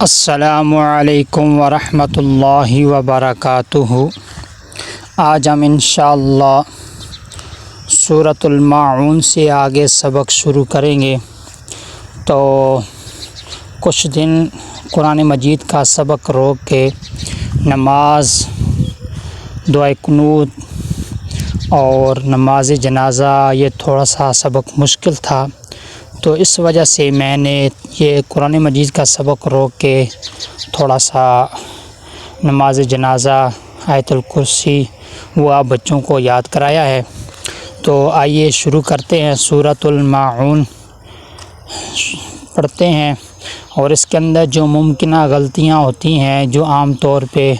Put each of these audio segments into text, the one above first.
السلام علیکم ورحمۃ اللہ وبرکاتہ۔ آج ہم انشاءاللہ سورۃ الماعون سے آگے سبق شروع کریں گے۔ تو کچھ دن قرآن مجید کا سبق روک کے نماز، دعائے قنوت اور نماز جنازہ یہ تھوڑا سا سبق مشکل تھا، تو اس وجہ سے میں نے یہ قرآن مجید کا سبق روک کے تھوڑا سا نماز جنازہ، آیت الکرسی وہ بچوں کو یاد کرایا ہے۔ تو آئیے شروع کرتے ہیں۔ سورۃ الماعون پڑھتے ہیں، اور اس کے اندر جو ممکنہ غلطیاں ہوتی ہیں، جو عام طور پہ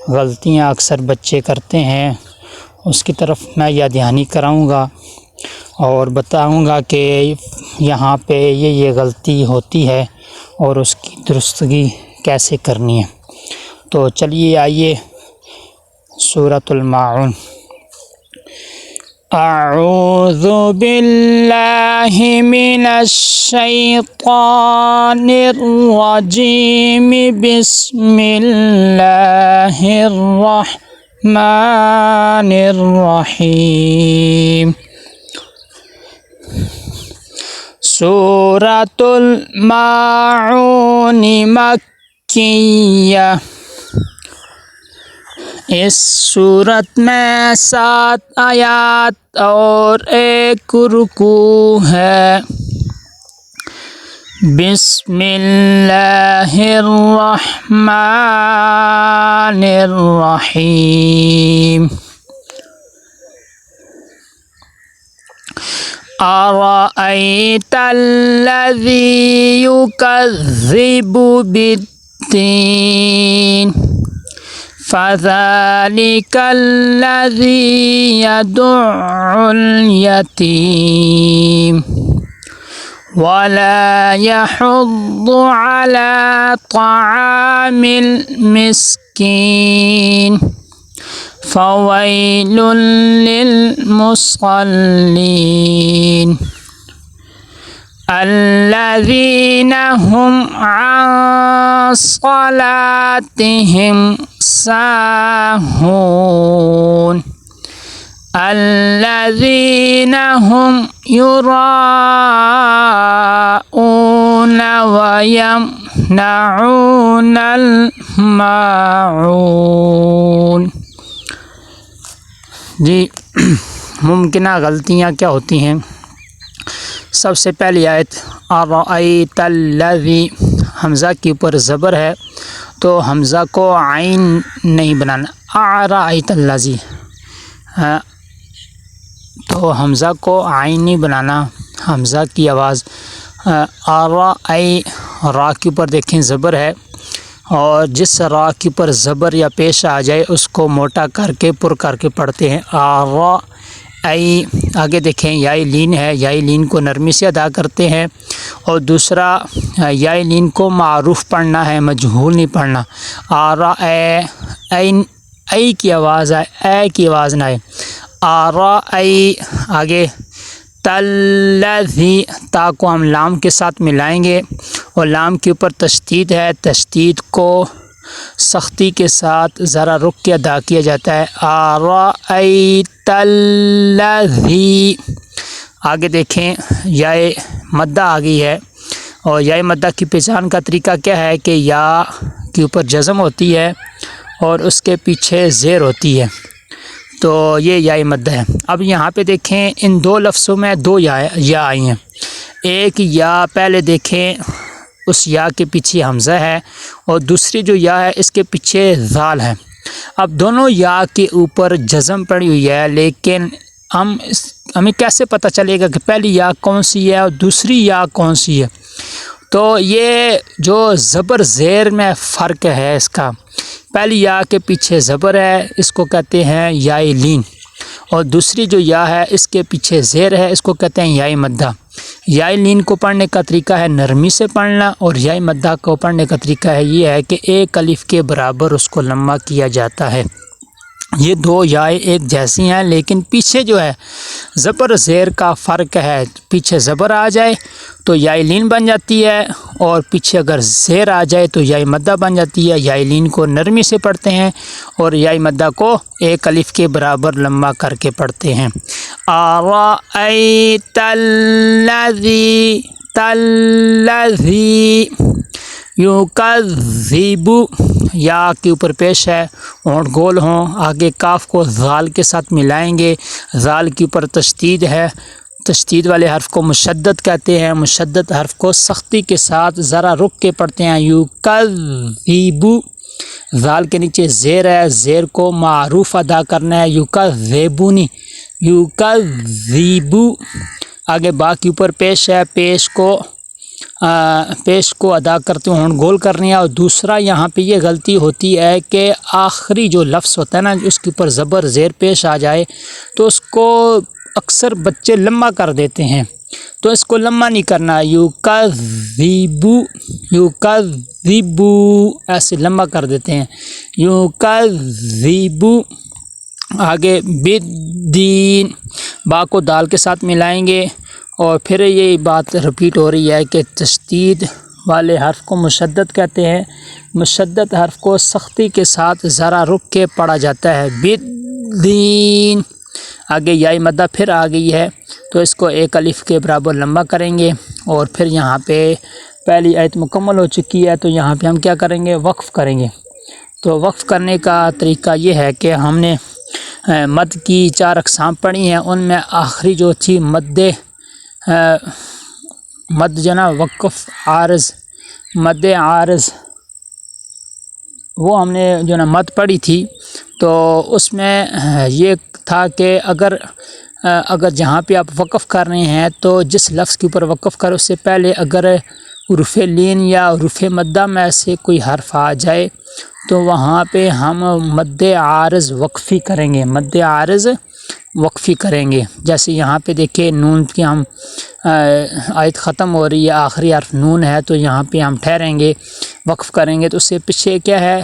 غلطیاں اکثر بچے کرتے ہیں، اس کی طرف میں یاد دہانی کراؤں گا اور بتاؤں گا کہ یہاں پہ یہ غلطی ہوتی ہے اور اس کی درستگی کیسے کرنی ہے۔ تو چلیے آئیے سورۃ الماعون۔ اعوذ باللہ من الشیطان الرجیم، بسم اللہ الرحمن الرحیم۔ سورۃ الماعون مکیہ، اس سورت میں 7 آیات اور 1 رکوع ہے۔ بسم اللہ الرحمن الرحیم۔ أَرَأَيْتَ الَّذِي يُكَذِّبُ بِالدِّينِ فَذَلِكَ الَّذِي يَدُعُّ الْيَتِيمَ وَلَا يَحُضُّ عَلَى طَعَامِ الْمِسْكِينِ فَوَيْلٌ لِّلْمُصَلِّينَ الَّذِينَ هُمْ عَن صَلَاتِهِمْ سَاهُونَ الَّذِينَ هُمْ يُرَاءُونَ وَيَمْنَعُونَ الْمَاعُونَ۔ جی ممکنہ غلطیاں کیا ہوتی ہیں؟ سب سے پہلی آیت اَرَأَيْتَ الَّذِي، حمزہ کے اوپر زبر ہے تو حمزہ کو عین نہیں بنانا، اَرَأَيْتَ الَّذِي، تو حمزہ کو عین نہیں بنانا، حمزہ کی آواز را کے اوپر دیکھیں زبر ہے، اور جس را کے اوپر زبر یا پیش آ جائے اس کو موٹا کر کے پر کر کے پڑھتے ہیں۔ آگے دیکھیں یائے لین ہے، یائے لین کو نرمی سے ادا کرتے ہیں، اور دوسرا یائے لین کو معروف پڑھنا ہے، مجہول نہیں پڑھنا۔ اے کی آواز آئے، اے کی آواز نہ آئے۔ آگے تلذی، تا کو ہم لام کے ساتھ ملائیں گے، اور لام کے اوپر تشدید ہے، تشدید کو سختی کے ساتھ ذرا رک کے ادا کیا جاتا ہے۔ آرأیت الذی، آگے دیکھیں یائے مدہ آ گئی ہے، اور یائے مدہ کی پہچان کا طریقہ کیا ہے کہ یا کے اوپر جزم ہوتی ہے اور اس کے پیچھے زیر ہوتی ہے، تو یہ یائے مدہ ہے۔ اب یہاں پہ دیکھیں ان 2 لفظوں میں 2 یا آئی ہیں۔ ایک یا پہلے دیکھیں اس یا کے پیچھے حمزہ ہے، اور دوسری جو یا ہے اس کے پیچھے ذال ہے۔ اب دونوں یا کے اوپر جزم پڑی ہوئی ہے، لیکن ہمیں کیسے پتہ چلے گا کہ پہلی یا کون سی ہے اور دوسری یا کون سی ہے؟ تو یہ جو زبر زیر میں فرق ہے اس کا، پہلی یا کے پیچھے زبر ہے، اس کو کہتے ہیں یائے لین، اور دوسری جو یا ہے اس کے پیچھے زیر ہے، اس کو کہتے ہیں یائے مدہ۔ یائے لین کو پڑھنے کا طریقہ ہے نرمی سے پڑھنا، اور یائے مدہ کو پڑھنے کا طریقہ ہے یہ ہے کہ ایک الف کے برابر اس کو لمبا کیا جاتا ہے۔ یہ دو یائیں ایک جیسی ہیں، لیکن پیچھے جو ہے زبر زیر کا فرق ہے۔ پیچھے زبر آ جائے تو یائے لین بن جاتی ہے، اور پیچھے اگر زیر آ جائے تو یائے مدہ بن جاتی ہے۔ یائے لین کو نرمی سے پڑھتے ہیں اور یائے مدہ کو ایک الف کے برابر لمبا کر کے پڑھتے ہیں۔ أَرَأَيْتَ الَّذِي یُکَذِّبُ، یا کے اوپر پیش ہے، ہونٹ گول ہوں، آگے کاف کو ذال کے ساتھ ملائیں گے، ذال کے اوپر تشدید ہے، تشدید والے حرف کو مشدد کہتے ہیں، مشدد حرف کو سختی کے ساتھ ذرا رک کے پڑھتے ہیں۔ یُکَذِّبُ، ذال کے نیچے زیر ہے، زیر کو معروف ادا کرنا ہے، یُکَذِّبُنِ، یُکَذِّبُ، آگے با کے اوپر پیش ہے، پیش کو ادا کرتے ہوں گول کرنی ہے۔ اور دوسرا یہاں پہ یہ غلطی ہوتی ہے کہ آخری جو لفظ ہوتا ہے نا، اس کے اوپر زبر زیر پیش آ جائے تو اس کو اکثر بچے لمبا کر دیتے ہیں، تو اس کو لمبا نہیں کرنا، یُکَذِّبُ، یُکَذِّبُ ایسے لمبا کر دیتے ہیں، یُکَذِّبُ۔ آگے بالدین، با کو دال کے ساتھ ملائیں گے، اور پھر یہ بات رپیٹ ہو رہی ہے کہ تشدید والے حرف کو مشدد کہتے ہیں، مشدد حرف کو سختی کے ساتھ ذرا رک کے پڑھا جاتا ہے، بالدین۔ آگے یائے مدہ پھر آ گئی ہے تو اس کو ایک الف کے برابر لمبا کریں گے، اور پھر یہاں پہ پہلی آیت مکمل ہو چکی ہے تو یہاں پہ ہم کیا کریں گے، وقف کریں گے۔ تو وقف کرنے کا طریقہ یہ ہے کہ ہم نے مد کی 4 اقسام پڑھی ہیں، ان میں آخری جو تھی مد جو نا وقف عارض، مد عارض، وہ ہم نے جو نا مد پڑھی تھی، تو اس میں یہ تھا کہ اگر جہاں پہ آپ وقف کر رہے ہیں تو جس لفظ کے اوپر وقف کرو اس سے پہلے اگر حروف لین یا حروف مدہ میں سے کوئی حرف آ جائے تو وہاں پہ ہم مد عارض وقفی کریں گے، مد عارض وقفی کریں گے۔ جیسے یہاں پہ دیکھیں نون کی ہم آیت ختم ہو رہی ہے، آخری حرف نون ہے، تو یہاں پہ ہم ٹھہریں گے، وقف کریں گے، تو اس سے پیچھے کیا ہے،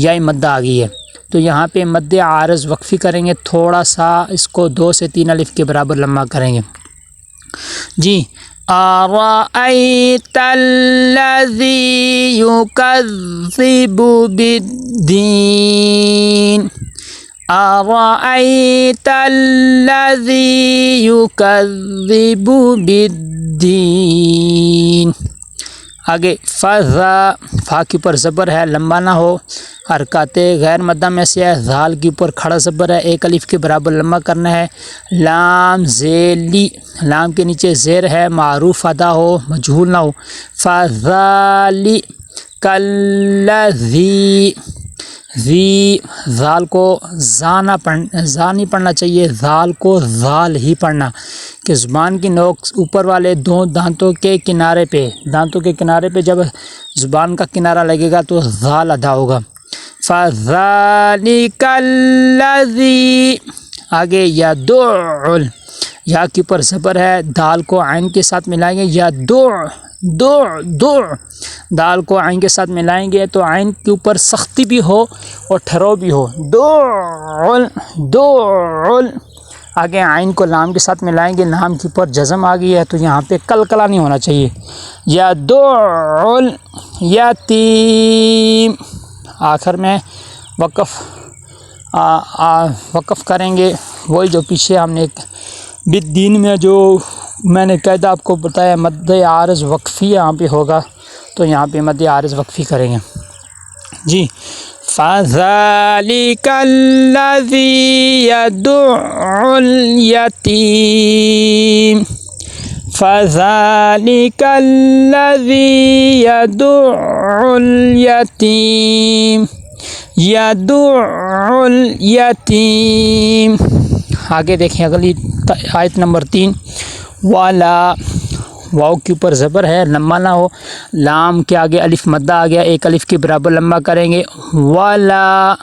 یائے مدہ آ گئی ہے، تو یہاں پہ مد عارض وقفی کریں گے، تھوڑا سا اس کو 2 سے 3 الف کے برابر لمبا کریں گے۔ جی، أَرَأَيْتَ الَّذِي يُكَذِّبُ بِالدِّينِ، أَرَأَيْتَ الَّذِي يُكَذِّبُ بِالدِّينِ۔ آگے فضا، فا کے اوپر زبر ہے، لمبا نہ ہو، حرکات غیر مدہ میں سے ہے، ذال کے اوپر کھڑا زبر ہے، ایک الف کے برابر لمبا کرنا ہے۔ لام ذیلی، لام کے نیچے زیر ہے، معروف ادا ہو، مجہول نہ ہو، فذالک الذی، ذال کو زا نہیں پڑھنا چاہیے، ذال کو ذال ہی پڑھنا، کہ زبان کی نوک اوپر والے 2 دانتوں کے کنارے پہ جب زبان کا کنارہ لگے گا تو ذال ادا ہوگا۔ فذالک الذی، آگے یدع، یا کے اوپر زبر ہے، دال کو عین کے ساتھ ملائیں گے، یدع، دال کو عین کے ساتھ ملائیں گے تو عین کے اوپر سختی بھی ہو اور ٹھہراؤ بھی ہو، دعل۔ آگے عین کو لام کے ساتھ ملائیں گے، لام کے اوپر جزم آ گئی ہے تو یہاں پہ کلکلا نہیں ہونا چاہیے، یدعل یتیم۔ آخر میں وقف کریں گے، وہی جو پیچھے ہم نے بالدین میں جو میں نے قاعدہ آپ کو بتایا، مد عارض وقفی یہاں پہ ہوگا تو یہاں پہ مد عارض وقفی کریں گے۔ جی، فذالک الذی یدع الیتیم، فذالک الذی یدع الیتیم، یدع الیتیم۔ آگے دیکھیں اگلی آیت نمبر 3، والا، واو کے اوپر زبر ہے، لمبا نہ ہو، لام کے آگے الف مدہ آ گیا، ایک الف کے برابر لمبا کریں گے، والا،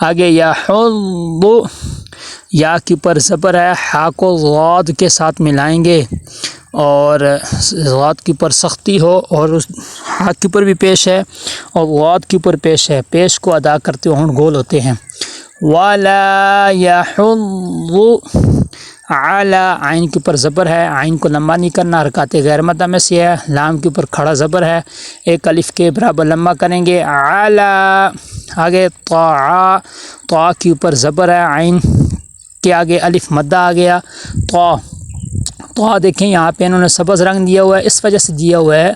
آگے یحض، یا کے اوپر زبر ہے، ہا کو ضاد کے ساتھ ملائیں گے، اور غات کے اوپر سختی ہو اور اس ہاتھ کے اوپر بھی پیش ہے اور غات کے اوپر پیش ہے، پیش کو ادا کرتے ہونٹ گول ہوتے ہیں۔ وَلَا يَحُضُّ عَلَى، عین کے اوپر زبر ہے، عین کو لمبا نہیں کرنا، حرکات غیر مدہ میں سے ہے۔ لام کے اوپر کھڑا زبر ہے، ایک الف کے برابر لمبا کریں گے۔ عَلَى، آگے طاع، طاع کے اوپر زبر ہے، عین کے آگے الف مدہ آ گیا، طاع۔ طاع دیکھیں یہاں پہ انہوں نے سبز رنگ دیا ہوا ہے، اس وجہ سے دیا ہوا ہے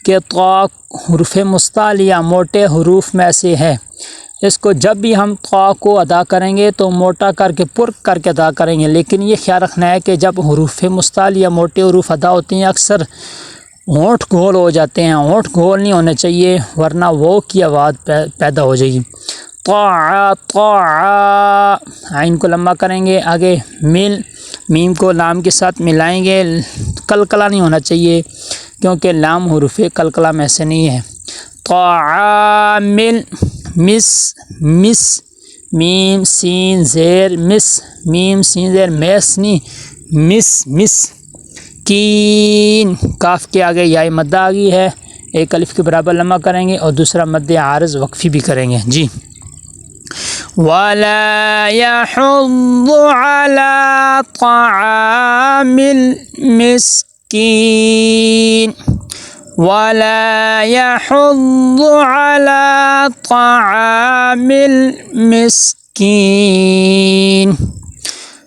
کہ طاع حروف مستعلیہ موٹے حروف میں سے ہے، اس کو جب بھی ہم طاع کو ادا کریں گے تو موٹا کر کے پر کر کے ادا کریں گے، لیکن یہ خیال رکھنا ہے کہ جب حروف مستعلیہ موٹے حروف ادا ہوتے ہیں اکثر ہونٹ گول ہو جاتے ہیں، ہونٹ گول نہیں ہونے چاہیے ورنہ وہ کی آواز پیدا ہو جائے گی۔ طاع، طاع، عین کو لمبا کریں گے، آگے مل، میم کو لام کے ساتھ ملائیں گے، کلکلا نہیں ہونا چاہیے کیونکہ لام حروف کلکلا میں سے نہیں ہے۔ طعامل، مس، مس، میم سین زیر مس، میم سین زیر میس نہیں، مس، مس۔ کین، کاف کے آگے یا مدہ آ گئی ہے، ایک الف کے برابر لمبا کریں گے اور دوسرا مد عارض وقفی بھی کریں گے جی۔ وَلَا يَحُضُّ عَلَى طَعَامِ الْمِسْكِينِ، وَلَا يَحُضُّ عَلَى طَعَامِ الْمِسْكِينِ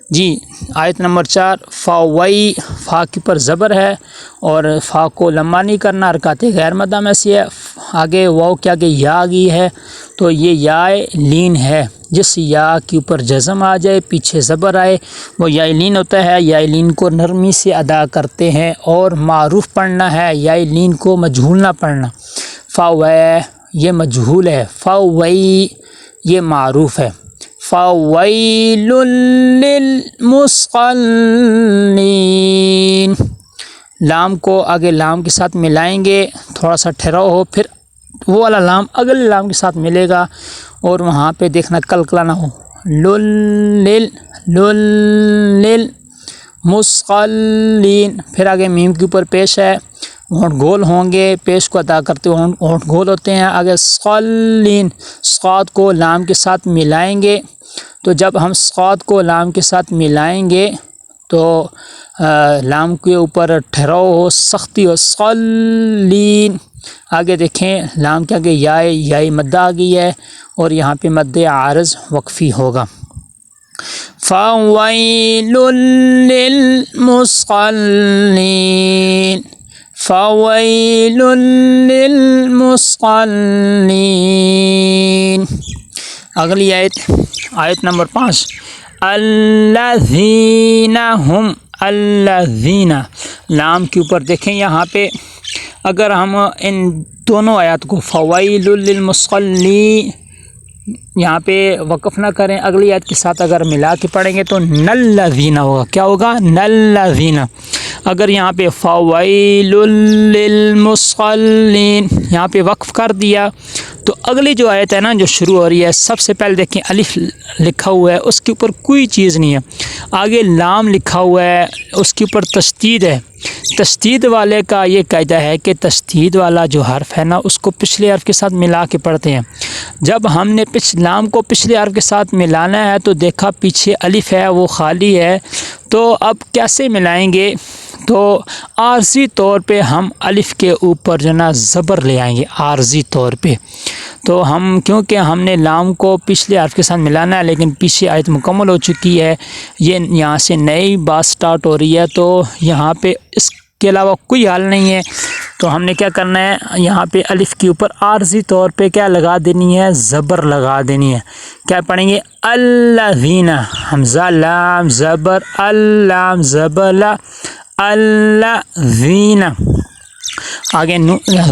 جی۔ آیت نمبر 4، فاوئی، فا کے پر زبر ہے اور فا کو لمبا نہیں کرنا، حرکات غیر مدہ میں سے ہے۔ آگے واو کے آگے یا آ گئی ہے تو یہ یا لین ہے، جس یا کے اوپر جزم آ جائے پیچھے زبر آئے وہ یا لین ہوتا ہے۔ یا لین کو نرمی سے ادا کرتے ہیں اور معروف پڑھنا ہے، یا لین کو مجہول نہ پڑھنا۔ فاوی یہ مجہول ہے، فاوئی یہ معروف ہے۔ فَوَيْلٌ لِّلْمُصَلِّينَ، لام کو آگے لام کے ساتھ ملائیں گے، تھوڑا سا ٹھہراؤ ہو، پھر وہ والا لام اگلے لام کے ساتھ ملے گا اور وہاں پہ دیکھنا کلکلا نہ ہو۔ لِّلْمُصَلِّينَ، پھر آگے میم کے اوپر پیش ہے، ہونٹ گول ہوں گے، پیش کو ادا کرتے ہونٹ گول ہوتے ہیں۔ آگے صالین، صاد کو لام کے ساتھ ملائیں گے، تو جب ہم صاد کو لام کے ساتھ ملائیں گے تو لام کے اوپر ٹھہراؤ ہو، سختی ہو، صالین۔ آگے دیکھیں لام کے آگے یا مدہ آ گئی ہے اور یہاں پہ مد عارض وقفی ہوگا۔ فَوَيْلٌ لِّلْمُصَلِّينَ، فَوَيْلٌ لِّلْمُصَلِّينَ۔ اگلی آیت نمبر 5، الذین ہم، الذین، لام کے اوپر دیکھیں یہاں پہ اگر ہم ان دونوں آیات کو فویل للمصلی یہاں پہ وقف نہ کریں، اگلی آیت کے ساتھ اگر ملا کے پڑھیں گے تو نلذین ہوگا، کیا ہوگا؟ نلذین۔ اگر یہاں پہ فویل للمصلین یہاں پہ وقف کر دیا تو اگلی جو آیت ہے نا جو شروع ہو رہی ہے، سب سے پہلے دیکھیں الف لکھا ہوا ہے، اس کے اوپر کوئی چیز نہیں ہے، آگے لام لکھا ہوا ہے، اس کے اوپر تشدید ہے۔ تشدید والے کا یہ قاعدہ ہے کہ تشدید والا جو حرف ہے نا اس کو پچھلے حرف کے ساتھ ملا کے پڑھتے ہیں۔ جب ہم نے لام کو پچھلے حرف کے ساتھ ملانا ہے تو دیکھا پیچھے الف ہے وہ خالی ہے، تو اب کیسے ملائیں گے؟ تو عارضی طور پہ ہم الف کے اوپر جو نا زبر لے آئیں گے، عارضی طور پہ۔ تو ہم کیونکہ ہم نے لام کو پچھلے حرف کے ساتھ ملانا ہے لیکن پیچھے آیت مکمل ہو چکی ہے، یہ یہاں سے نئی بات سٹارٹ ہو رہی ہے، تو یہاں پہ اس کے علاوہ کوئی حل نہیں ہے، تو ہم نے کیا کرنا ہے، یہاں پہ الف کے اوپر عارضی طور پہ کیا لگا دینی ہے؟ زبر لگا دینی ہے۔ کیا پڑھیں گے؟ الذین، حمزہ لام زبر، اللام زبر لا، الذین۔ آگے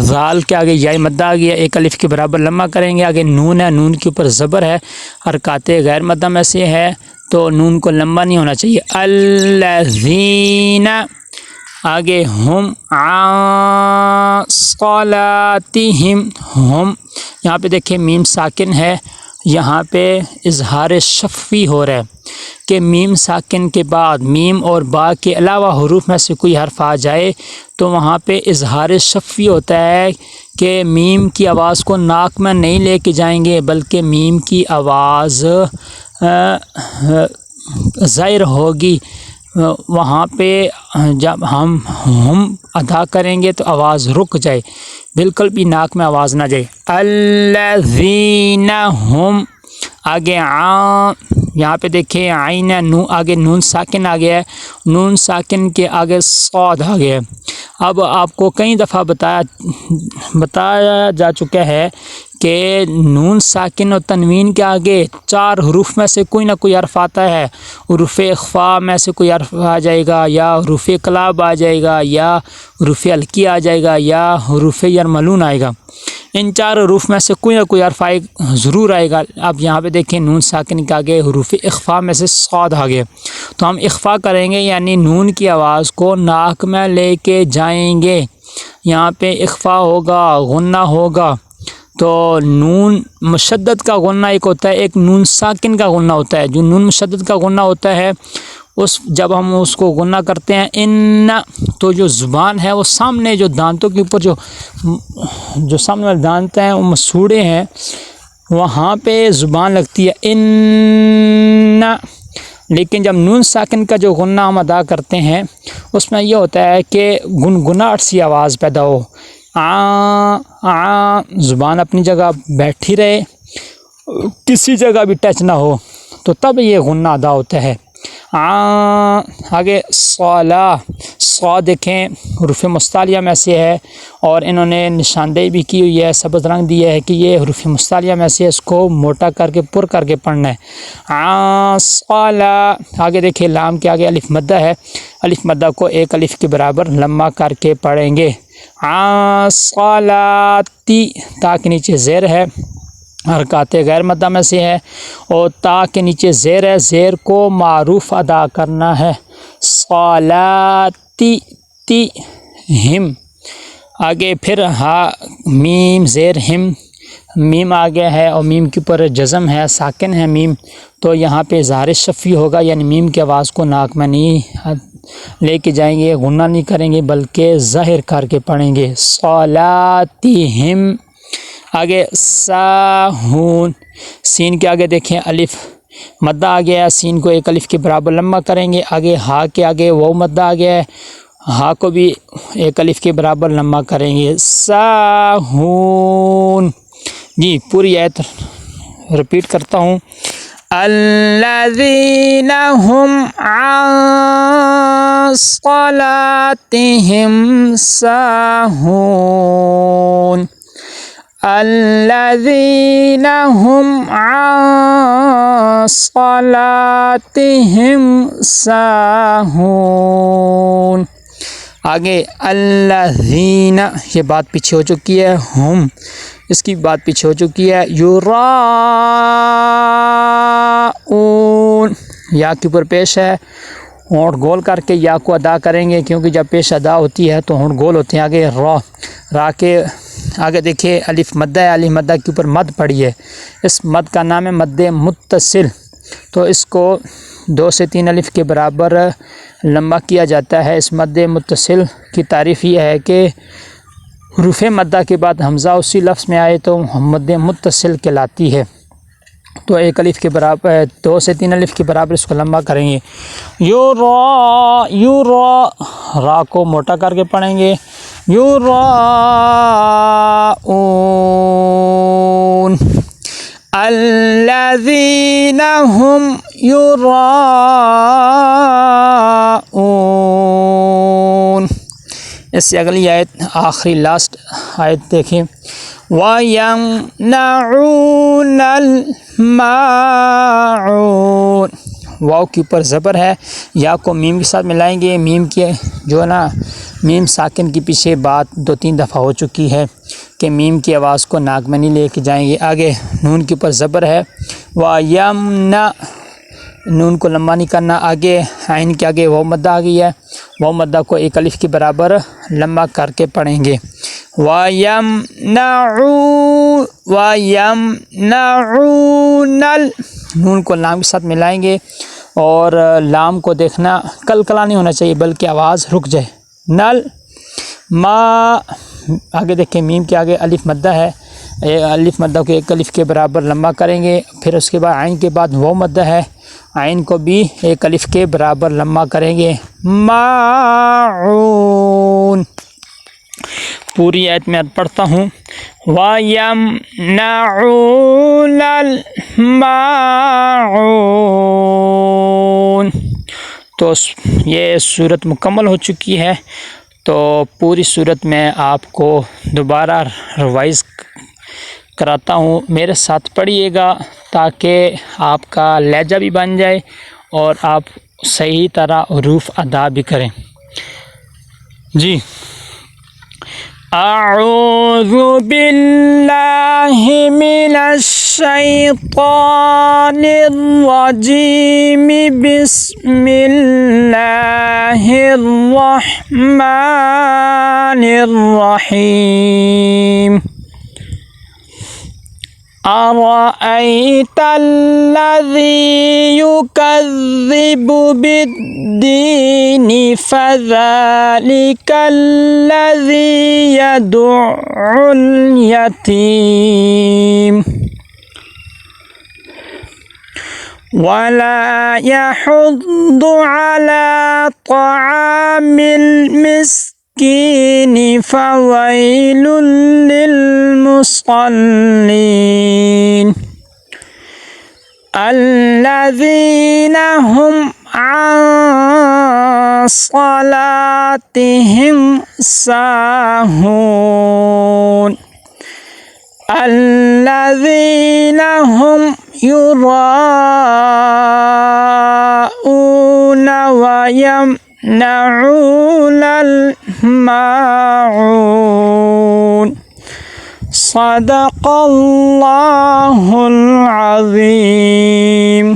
ذال کے آگے یا مدہ آ گیا، ایک الف کے برابر لمبا کریں گے، آگے نون ہے، نون کے اوپر زبر ہے، حرکات غیر مدہ میں سے ہے تو نون کو لمبا نہیں ہونا چاہیے۔ الذین، آگے ہم عن صلاتہم، ہم یہاں پہ دیکھیں میم ساکن ہے، یہاں پہ اظہار شفوی ہو رہا ہے کہ میم ساکن کے بعد میم اور با کے علاوہ حروف میں سے کوئی حرف آ جائے تو وہاں پہ اظہار شفوی ہوتا ہے کہ میم کی آواز کو ناک میں نہیں لے کے جائیں گے بلکہ میم کی آواز ظاہر ہوگی. وہاں پہ جب ہم ادا کریں گے تو آواز رک جائے، بالکل بھی ناک میں آواز نہ جائے. الذین ہم، آگے یہاں پہ دیکھیں عین نون، آگے نون ساکن آ گیا ہے، نون ساکن کے آگے صاد آ گیا ہے. اب آپ کو کئی دفعہ بتایا جا چکا ہے کہ نون ساکن اور تنوین کے آگے 4 حروف میں سے کوئی نہ کوئی حرف آتا ہے. حروف اخفا میں سے کوئی حرف آ جائے گا، یا حروف اقلاب آ جائے گا، یا حروف حلقی آ جائے گا، یا حروف یرملون آئے گا. ان 4 حروف میں سے کوئی نہ کوئی حرف ضرور آئے گا. اب یہاں پہ دیکھیں نون ساکن کے آگے حروف اخفا میں سے صاد آ گئے، تو ہم اخفا کریں گے، یعنی نون کی آواز کو ناک میں لے کے جائیں گے. یہاں پہ اخفا ہوگا، غنہ ہوگا. تو نون مشدد کا غنہ ایک ہوتا ہے، ایک نون ساکن کا غنہ ہوتا ہے. جو نون مشدد کا غنہ ہوتا ہے جب ہم اس کو غنہ کرتے ہیں ان، تو جو زبان ہے وہ سامنے جو دانتوں کے اوپر جو سامنے والے دانت ہیں وہ مسوڑے ہیں، وہاں پہ زبان لگتی ہے ان. لیکن جب نون ساکن کا جو غنہ ہم ادا کرتے ہیں اس میں یہ ہوتا ہے کہ گنگناہٹ سی آواز پیدا ہو، زبان اپنی جگہ بیٹھی رہے، کسی جگہ بھی ٹچ نہ ہو، تو تب یہ غنہ ادا ہوتا ہے. آگے صا دیکھیں حروف مستعلیہ میں سے ہے، اور انہوں نے نشاندہی بھی کی ہوئی ہے، سبز رنگ دیا ہے کہ یہ حروف مستعلیہ میں سے، اس کو موٹا کر کے پر کر کے پڑھنا ہے. صلا. آگے دیکھیں لام کے آگے الف مدہ ہے، الف مدہ کو ایک الف کے برابر لمبا کر کے پڑھیں گے. صلاتی، تا کے نیچے زیر ہے، حرکات غیر مدہ میں سے ہے، اور تا کے نیچے زیر ہے، زیر کو معروف ادا کرنا ہے. صلاتی تی ہم. آگے پھر ہا میم زیر ہم، میم آ گیا ہے اور میم کے اوپر جزم ہے، ساکن ہے میم، تو یہاں پہ اظہار شفوی ہوگا، یعنی میم کی آواز کو ناک میں نہیں لے کے جائیں گے، غنہ نہیں کریں گے بلکہ ظاہر کر کے پڑھیں گے. صلاتہم. آگے ساہون، سین کے آگے دیکھیں الف مدہ آ گیا ہے، سین کو ایک الف کے برابر لمبا کریں گے. آگے ہا کے آگے واو مدہ آ گیا ہے، ہا کو بھی ایک الف کے برابر لمبا کریں گے. ساہون. جی پوری آیت رپیٹ کرتا ہوں. الذین هم عن صلاتهم ساہون. الذین هم عن صلاتهم ساہون. آگے الذین، یہ بات پیچھے ہو چکی ہے، ہم اس کی بات پیچھے ہو چکی ہے. یراؤن، یا کے اوپر پیش ہے، ہونٹ گول کر کے یا کو ادا کریں گے، کیونکہ جب پیش ادا ہوتی ہے تو ہونٹ گول ہوتے ہیں. آگے را کے آگے دیکھیں الف مدہ ہے، الف مدہ کے اوپر مد پڑی ہے، اس مد کا نام ہے مد متصل، تو اس کو 2 سے 3 الف کے برابر لمبا کیا جاتا ہے. اس مد متصل کی تعریف یہ ہے کہ حروف مدہ کے بعد حمزہ اسی لفظ میں آئے تو مد متصل کہلاتی ہے. تو 1 الف کے برابر 2 سے 3 الف کے برابر اس کو لمبا کریں گے. یورا را کو موٹا کر کے پڑھیں گے. یراؤن. الذین هم یراؤن. اس سے اگلی آیت آخری لاسٹ آیت دیکھیں. وَيَمْنَعُونَ الْمَاعُونَ. واو کے اوپر زبر ہے، یا کو میم کے ساتھ ملائیں گے. میم کے جو ہے نا، میم ساکن کے پیچھے بات 2-3 دفعہ ہو چکی ہے کہ میم کی آواز کو ناک میں نہیں لے کے جائیں گے. آگے نون کے اوپر زبر ہے، وَيَمْنَعُ، نون کو لمبا نہیں کرنا. آگے عین کے آگے واو مدہ آ گئی ہے، واو مدہ کو 1 الف کے برابر لمبا کر کے پڑھیں گے. وَيَمْنَعُونَ نون کو لام کے ساتھ ملائیں گے اور لام کو دیکھنا کلکلا نہیں ہونا چاہیے بلکہ آواز رک جائے. نل ما آگے دیکھیں میم کے آگے الف مدہ ہے. الف مدہ کو ایک الف کے برابر لمبا کریں گے. پھر اس کے بعد عین کے بعد وہ مدہ ہے. عین کو بھی ایک الف کے برابر لمبا کریں گے. ماعون. پوری آیت میں پڑھتا ہوں. وَيَمْنَعُونَ الْمَاعُونَ. تو یہ صورت مکمل ہو چکی ہے. تو پوری صورت میں آپ کو دوبارہ ریوائز کراتا ہوں. میرے ساتھ پڑھیے گا تاکہ آپ کا لہجہ بھی بن جائے اور آپ صحیح طرح حروف ادا بھی کریں. جی. اعوذ باللہ من الشیطان الرجیم. بسم اللہ الرحمن الرحیم. أرأيت الذي يكذب بالدين فذلك الذي يدع اليتيم ولا يحض على طعام المسكين فويل للمصلين الذين هم عن صلاتهم ساهون الذين هم يراءون ويمنعون الماعون. صدق الله العظيم.